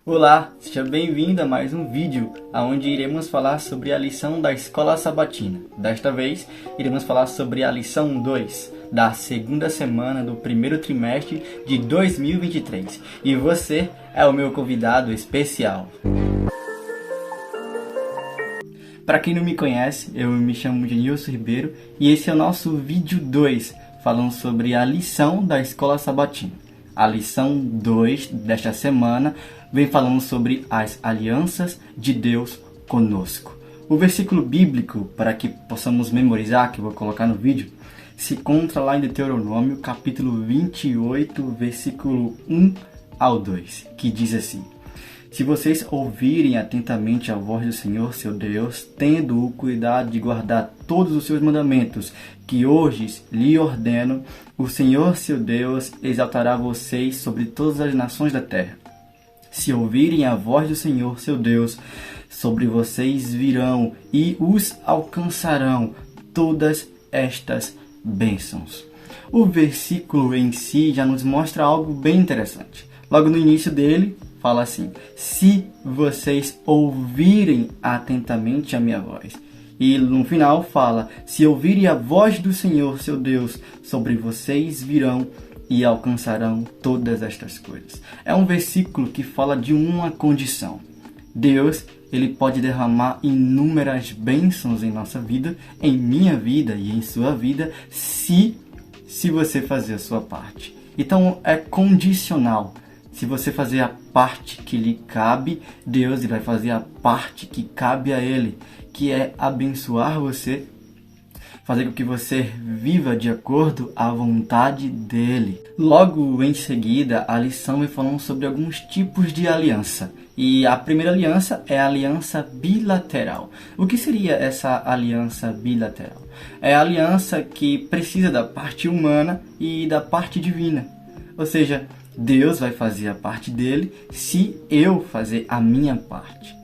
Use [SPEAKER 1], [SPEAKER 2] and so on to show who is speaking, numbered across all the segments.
[SPEAKER 1] Olá, seja bem-vindo a mais um vídeo onde iremos falar sobre a lição da Escola Sabatina. Desta vez, iremos falar sobre a lição 2 da segunda semana do primeiro trimestre de 2023. E você é o meu convidado especial. Para quem não me conhece, eu me chamo Genilson Ribeiro e esse é o nosso vídeo 2, falando sobre a lição da Escola Sabatina. A lição 2 desta semana vem falando sobre as alianças de Deus conosco. O versículo bíblico, para que possamos memorizar, que eu vou colocar no vídeo, se encontra lá em Deuteronômio, capítulo 28, versículo 1 ao 2, que diz assim: Se vocês ouvirem atentamente a voz do Senhor, seu Deus, tendo o cuidado de guardar todos os seus mandamentos, que hoje lhe ordeno, o Senhor, seu Deus, exaltará vocês sobre todas as nações da terra. Se ouvirem a voz do Senhor, seu Deus, sobre vocês virão e os alcançarão todas estas bênçãos. O versículo em si já nos mostra algo bem interessante. Logo no início dele, fala assim: se vocês ouvirem atentamente a minha voz. E no final fala: se ouvirem a voz do Senhor, seu Deus, sobre vocês virão e alcançarão todas estas coisas. É um versículo que fala de uma condição. Deus, ele pode derramar inúmeras bênçãos em nossa vida, em minha vida e em sua vida, se você fazer a sua parte. Então é condicional. Se você fazer a parte que lhe cabe, Deus vai fazer a parte que cabe a Ele, que é abençoar você, fazer com que você viva de acordo à vontade dEle. Logo em seguida, a lição vai falando sobre alguns tipos de aliança. E a primeira aliança é a aliança bilateral. O que seria essa aliança bilateral? É a aliança que precisa da parte humana e da parte divina. Ou seja, Deus vai fazer a parte dele se eu fazer a minha parte.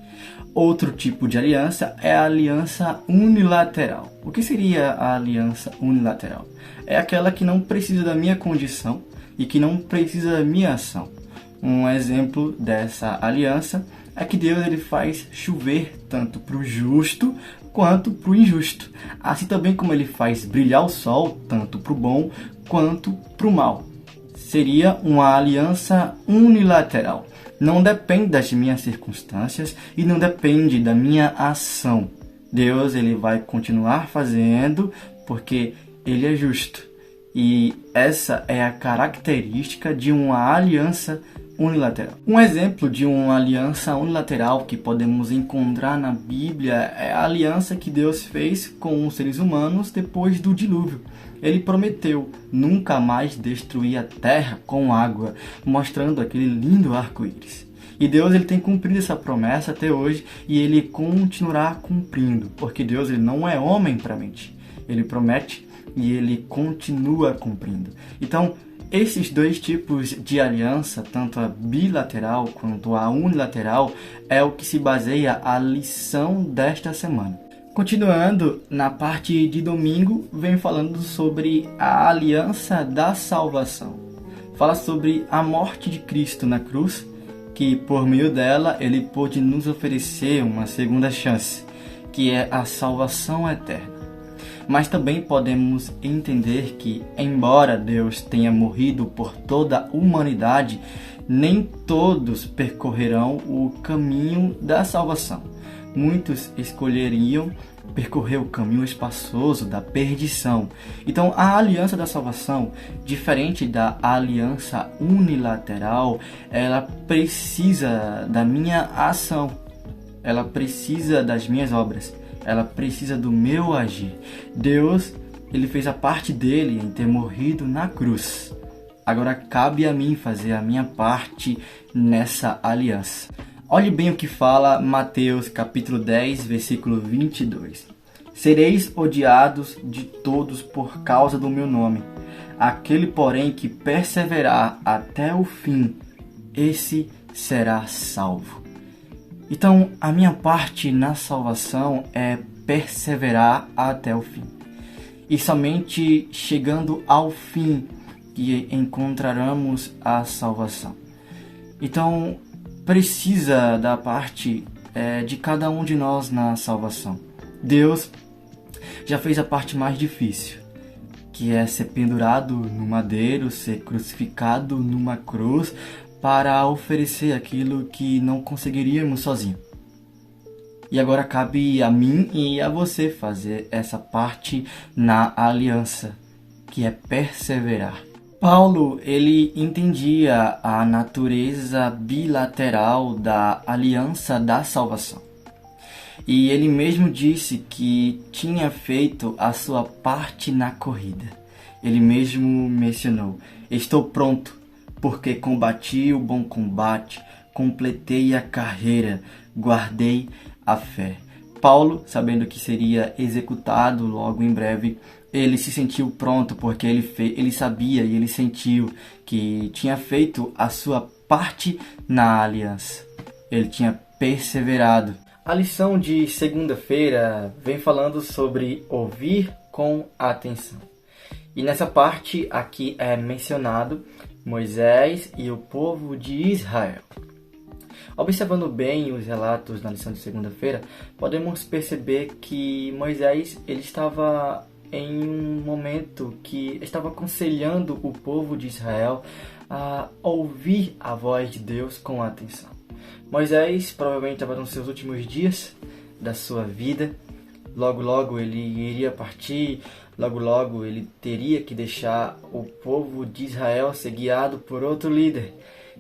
[SPEAKER 1] Outro tipo de aliança é a aliança unilateral. O que seria a aliança unilateral? É aquela que não precisa da minha condição e que não precisa da minha ação. Um exemplo dessa aliança é que Deus ele faz chover tanto para o justo quanto para o injusto. Assim também como ele faz brilhar o sol tanto para o bom quanto para o mal. Seria uma aliança unilateral. Não depende das minhas circunstâncias e não depende da minha ação. Deus ele vai continuar fazendo porque ele é justo. E essa é a característica de uma aliança unilateral. Um exemplo de uma aliança unilateral que podemos encontrar na Bíblia é a aliança que Deus fez com os seres humanos depois do dilúvio. Ele prometeu nunca mais destruir a terra com água, mostrando aquele lindo arco-íris. E Deus ele tem cumprido essa promessa até hoje e ele continuará cumprindo, porque Deus ele não é homem para mentir. Ele promete e ele continua cumprindo. Então, esses dois tipos de aliança, tanto a bilateral quanto a unilateral, é o que se baseia a lição desta semana. Continuando, na parte de domingo, vem falando sobre a aliança da salvação. Fala sobre a morte de Cristo na cruz, que por meio dela ele pôde nos oferecer uma segunda chance, que é a salvação eterna. Mas também podemos entender que, embora Deus tenha morrido por toda a humanidade, nem todos percorrerão o caminho da salvação. Muitos escolheriam percorrer o caminho espaçoso da perdição. Então, a aliança da salvação, diferente da aliança unilateral, ela precisa da minha ação, ela precisa das minhas obras, ela precisa do meu agir. Deus, ele fez a parte dele em ter morrido na cruz. Agora cabe a mim fazer a minha parte nessa aliança. Olhe bem o que fala Mateus capítulo 10, versículo 22. Sereis odiados de todos por causa do meu nome. Aquele, porém, que perseverar até o fim, esse será salvo. Então, a minha parte na salvação é perseverar até o fim. E somente chegando ao fim que encontraremos a salvação. Então, precisa da parte de cada um de nós na salvação. Deus já fez a parte mais difícil, que é ser pendurado no madeiro, ser crucificado numa cruz para oferecer aquilo que não conseguiríamos sozinho. E agora cabe a mim e a você fazer essa parte na aliança, que é perseverar. Paulo, ele entendia a natureza bilateral da aliança da salvação. E ele mesmo disse que tinha feito a sua parte na corrida. Ele mesmo mencionou: estou pronto, porque combati o bom combate, completei a carreira, guardei a fé. Paulo, sabendo que seria executado logo em breve, ele se sentiu pronto, porque ele sabia e ele sentiu que tinha feito a sua parte na aliança. Ele tinha perseverado. A lição de segunda-feira vem falando sobre ouvir com atenção. E nessa parte aqui é mencionado Moisés e o povo de Israel. Observando bem os relatos na lição de segunda-feira, podemos perceber que Moisés ele estava em um momento que estava aconselhando o povo de Israel a ouvir a voz de Deus com atenção. Moisés provavelmente estava nos seus últimos dias da sua vida. Logo, logo ele iria partir. Logo, logo ele teria que deixar o povo de Israel ser guiado por outro líder.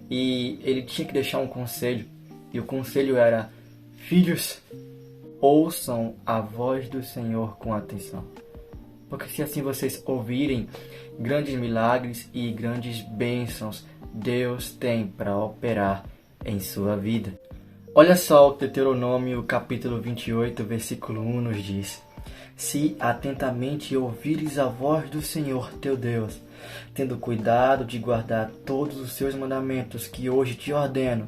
[SPEAKER 1] E ele tinha que deixar um conselho. E o conselho era: filhos, ouçam a voz do Senhor com atenção. Porque se assim vocês ouvirem, grandes milagres e grandes bênçãos Deus tem para operar em sua vida. Olha só o Deuteronômio capítulo 28, versículo 1 nos diz: se atentamente ouvires a voz do Senhor teu Deus, tendo cuidado de guardar todos os seus mandamentos que hoje te ordeno,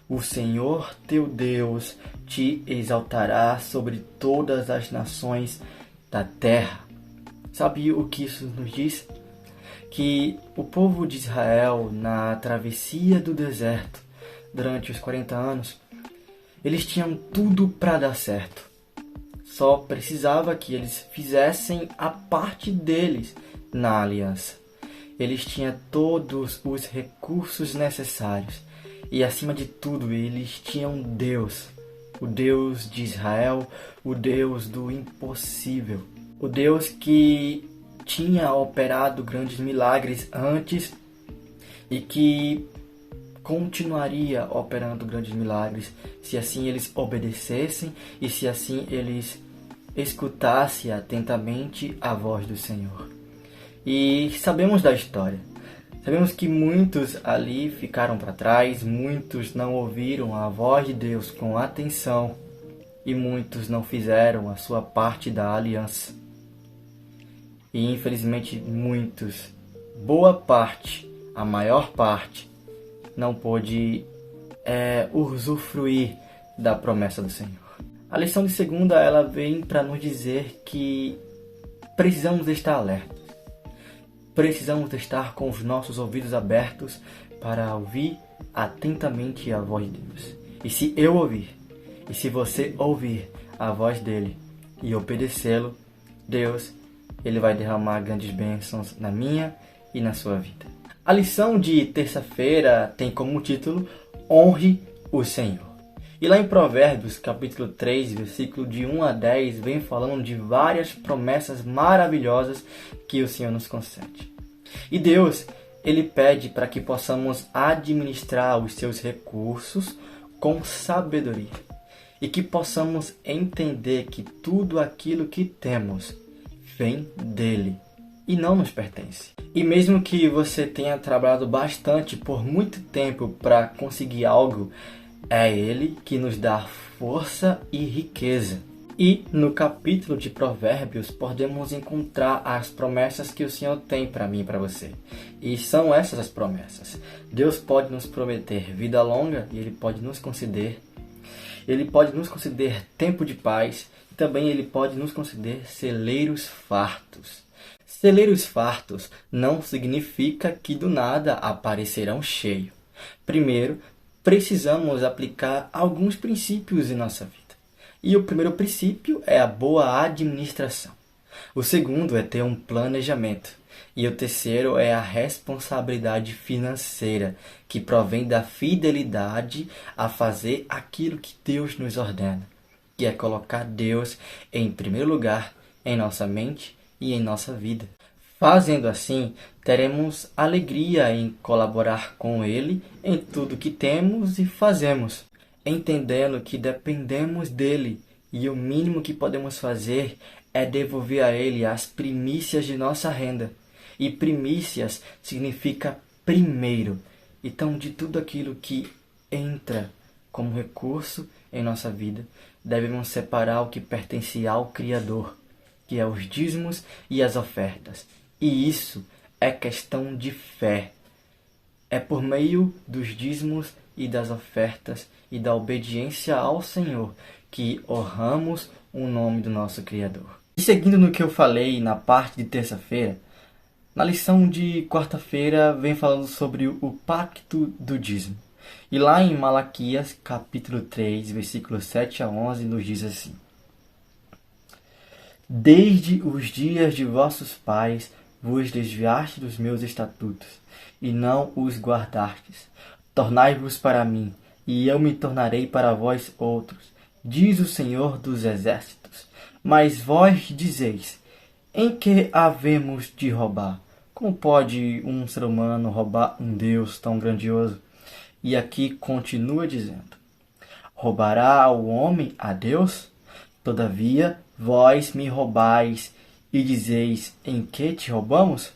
[SPEAKER 1] o Senhor teu Deus te exaltará sobre todas as nações da terra. Sabe o que isso nos diz? Que o povo de Israel, na travessia do deserto, durante os 40 anos, eles tinham tudo para dar certo. Só precisava que eles fizessem a parte deles na aliança. Eles tinham todos os recursos necessários. E acima de tudo, eles tinham Deus. O Deus de Israel, o Deus do impossível. O Deus que tinha operado grandes milagres antes e que continuaria operando grandes milagres se assim eles obedecessem e se assim eles escutassem atentamente a voz do Senhor. E sabemos da história. Sabemos que muitos ali ficaram para trás, muitos não ouviram a voz de Deus com atenção e muitos não fizeram a sua parte da aliança. E infelizmente muitos, boa parte, a maior parte, não pôde usufruir da promessa do Senhor. A lição de segunda, ela vem para nos dizer que precisamos estar alertas. Precisamos estar com os nossos ouvidos abertos para ouvir atentamente a voz de Deus. E se eu ouvir, e se você ouvir a voz dele e obedecê-lo, Deus, ele vai derramar grandes bênçãos na minha e na sua vida. A lição de terça-feira tem como título: Honre o Senhor. E lá em Provérbios, capítulo 3, versículo de 1 a 10, vem falando de várias promessas maravilhosas que o Senhor nos concede. E Deus, ele pede para que possamos administrar os seus recursos com sabedoria. E que possamos entender que tudo aquilo que temos vem dele e não nos pertence. E mesmo que você tenha trabalhado bastante por muito tempo para conseguir algo, é ele que nos dá força e riqueza. E no capítulo de Provérbios podemos encontrar as promessas que o Senhor tem para mim e para você. E são essas as promessas. Deus pode nos prometer vida longa e Ele pode nos conceder. Ele pode nos conceder tempo de paz. E também Ele pode nos conceder celeiros fartos. Celeiros fartos não significa que do nada aparecerão cheios. Primeiro, precisamos aplicar alguns princípios em nossa vida. E o primeiro princípio é a boa administração. O segundo é ter um planejamento. E o terceiro é a responsabilidade financeira, que provém da fidelidade a fazer aquilo que Deus nos ordena, que é colocar Deus em primeiro lugar em nossa mente e em nossa vida. Fazendo assim, teremos alegria em colaborar com Ele em tudo que temos e fazemos, entendendo que dependemos dEle e o mínimo que podemos fazer é devolver a Ele as primícias de nossa renda. E primícias significa primeiro. Então, de tudo aquilo que entra como recurso em nossa vida, devemos separar o que pertence ao Criador, que é os dízimos e as ofertas. E isso é questão de fé. É por meio dos dízimos e das ofertas e da obediência ao Senhor que honramos o nome do nosso Criador. E seguindo no que eu falei na parte de terça-feira, na lição de quarta-feira vem falando sobre o pacto do dízimo. E lá em Malaquias, capítulo 3, versículos 7 a 11, nos diz assim: Desde os dias de vossos pais vos desviaste dos meus estatutos, e não os guardastes. Tornai-vos para mim, e eu me tornarei para vós outros, diz o Senhor dos Exércitos. Mas vós dizeis: em que havemos de roubar? Como pode um ser humano roubar um Deus tão grandioso? E aqui continua dizendo: roubará o homem a Deus? Todavia, vós me roubais e dizeis: em que te roubamos?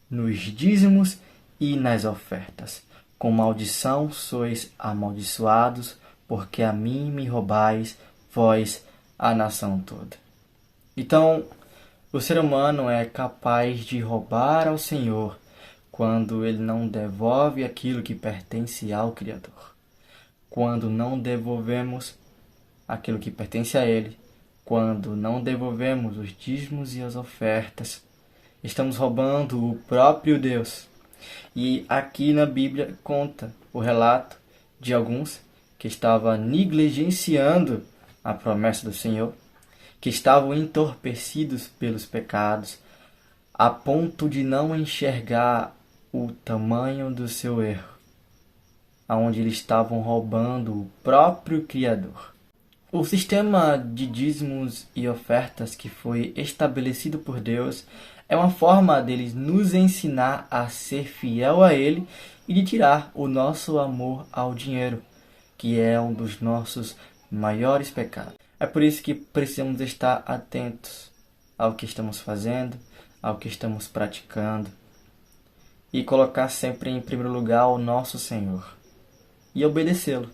[SPEAKER 1] Nos dízimos e nas ofertas. Com maldição sois amaldiçoados, porque a mim me roubais, vós, a nação toda. Então, o ser humano é capaz de roubar ao Senhor quando ele não devolve aquilo que pertence ao Criador. Quando não devolvemos aquilo que pertence a Ele, quando não devolvemos os dízimos e as ofertas, estamos roubando o próprio Deus. E aqui na Bíblia conta o relato de alguns que estavam negligenciando a promessa do Senhor, que estavam entorpecidos pelos pecados, a ponto de não enxergar o tamanho do seu erro, aonde eles estavam roubando o próprio Criador. O sistema de dízimos e ofertas que foi estabelecido por Deus é uma forma deles nos ensinar a ser fiel a Ele e de tirar o nosso amor ao dinheiro, que é um dos nossos maiores pecados. É por isso que precisamos estar atentos ao que estamos fazendo, ao que estamos praticando e colocar sempre em primeiro lugar o nosso Senhor e obedecê-lo,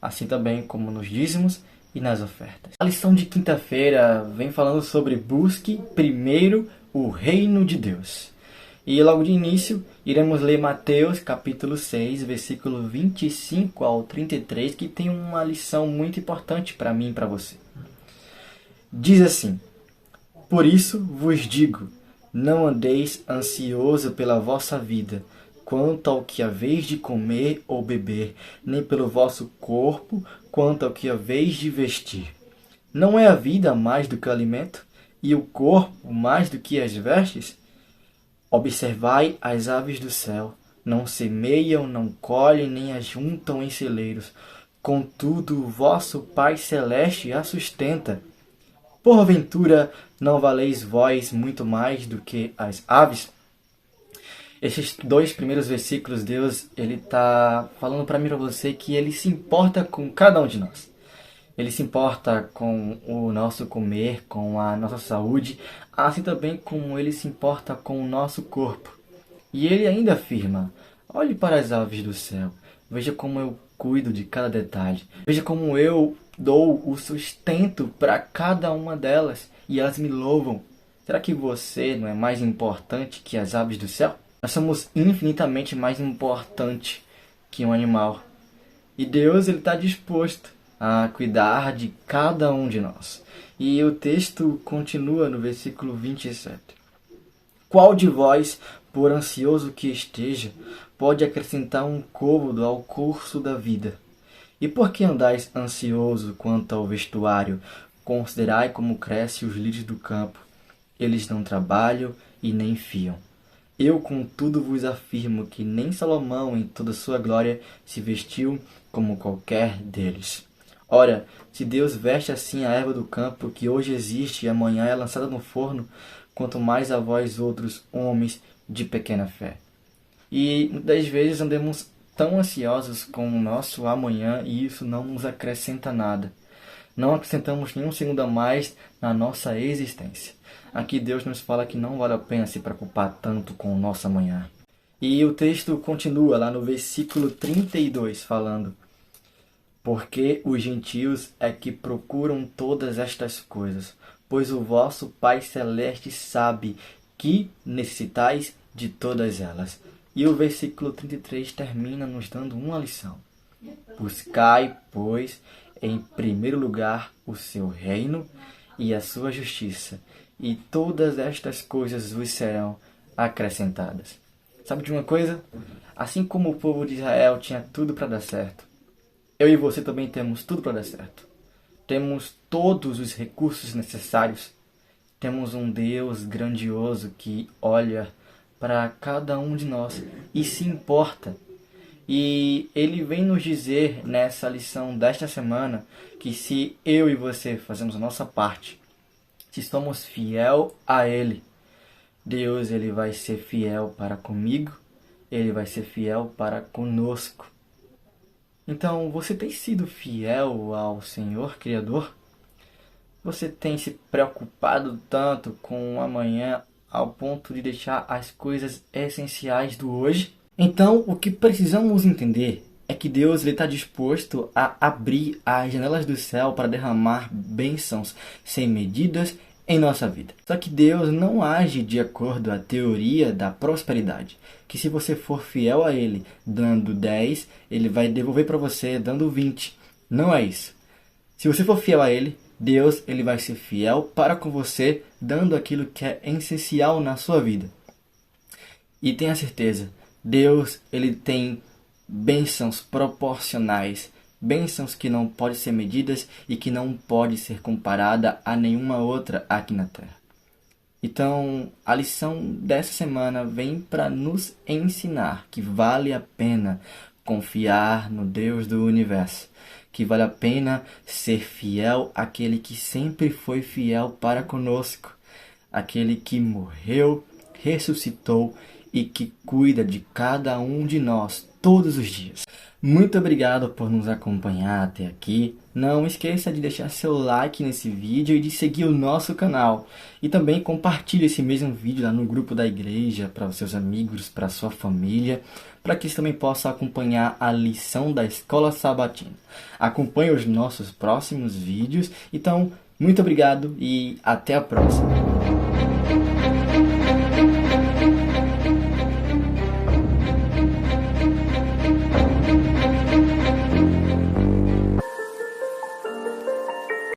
[SPEAKER 1] assim também como nos dízimos e nas ofertas. A lição de quinta-feira vem falando sobre busque primeiro o reino de Deus. E logo de início, iremos ler Mateus capítulo 6, versículo 25 ao 33, que tem uma lição muito importante para mim e para você. Diz assim: Por isso vos digo, não andeis ansioso pela vossa vida, quanto ao que haveis de comer ou beber, nem pelo vosso corpo, quanto ao que haveis de vestir. Não é a vida mais do que o alimento, e o corpo mais do que as vestes? Observai as aves do céu, não semeiam, não colhem, nem ajuntam em celeiros. Contudo, o vosso Pai Celeste a sustenta. Porventura, não valeis vós muito mais do que as aves? Esses dois primeiros versículos, Deus ele está falando para mim e para você que Ele se importa com cada um de nós. Ele se importa com o nosso comer, com a nossa saúde, assim também como Ele se importa com o nosso corpo. E Ele ainda afirma: olhe para as aves do céu, veja como eu cuido de cada detalhe, veja como eu dou o sustento para cada uma delas e elas me louvam. Será que você não é mais importante que as aves do céu? Nós somos infinitamente mais importantes que um animal. E Deus está disposto a cuidar de cada um de nós. E o texto continua no versículo 27. Qual de vós, por ansioso que esteja, pode acrescentar um côvado ao curso da vida. E por que andais ansioso quanto ao vestuário? Considerai como crescem os lírios do campo. Eles não trabalham e nem fiam. Eu, contudo, vos afirmo que nem Salomão, em toda sua glória, se vestiu como qualquer deles. Ora, se Deus veste assim a erva do campo, que hoje existe e amanhã é lançada no forno, quanto mais a vós outros, homens de pequena fé. E muitas vezes andamos tão ansiosos com o nosso amanhã e isso não nos acrescenta nada. Não acrescentamos nenhum segundo a mais na nossa existência. Aqui Deus nos fala que não vale a pena se preocupar tanto com o nosso amanhã. E o texto continua lá no versículo 32, falando: porque os gentios é que procuram todas estas coisas, pois o vosso Pai Celeste sabe que necessitais de todas elas. E o versículo 33 termina nos dando uma lição. Buscai, pois, em primeiro lugar o seu reino e a sua justiça, e todas estas coisas vos serão acrescentadas. Sabe de uma coisa? Assim como o povo de Israel tinha tudo para dar certo, eu e você também temos tudo para dar certo. Temos todos os recursos necessários. Temos um Deus grandioso que olha para cada um de nós e se importa. E Ele vem nos dizer nessa lição desta semana que se eu e você fazemos a nossa parte, se somos fiel a Ele, Deus ele vai ser fiel para comigo, Ele vai ser fiel para conosco. Então, você tem sido fiel ao Senhor Criador? Você tem se preocupado tanto com o amanhã ao ponto de deixar as coisas essenciais do hoje? Então, o que precisamos entender é que Deus está disposto a abrir as janelas do céu para derramar bênçãos sem medidas em nossa vida. Só que Deus não age de acordo com a teoria da prosperidade, que se você for fiel a Ele dando 10, Ele vai devolver para você dando 20. Não é isso. Se você for fiel a Ele, Deus ele vai ser fiel para com você, dando aquilo que é essencial na sua vida. E tenha certeza, Deus ele tem bênçãos proporcionais, bênçãos que não podem ser medidas e que não pode ser comparada a nenhuma outra aqui na Terra. Então, a lição dessa semana vem para nos ensinar que vale a pena confiar no Deus do universo, que vale a pena ser fiel àquele que sempre foi fiel para conosco, aquele que morreu, ressuscitou e que cuida de cada um de nós todos os dias. Muito obrigado por nos acompanhar até aqui. Não esqueça de deixar seu like nesse vídeo e de seguir o nosso canal. E também compartilhe esse mesmo vídeo lá no grupo da igreja, para os seus amigos, para a sua família, para que eles também possam acompanhar a lição da Escola Sabatina. Acompanhe os nossos próximos vídeos. Então, muito obrigado e até a próxima.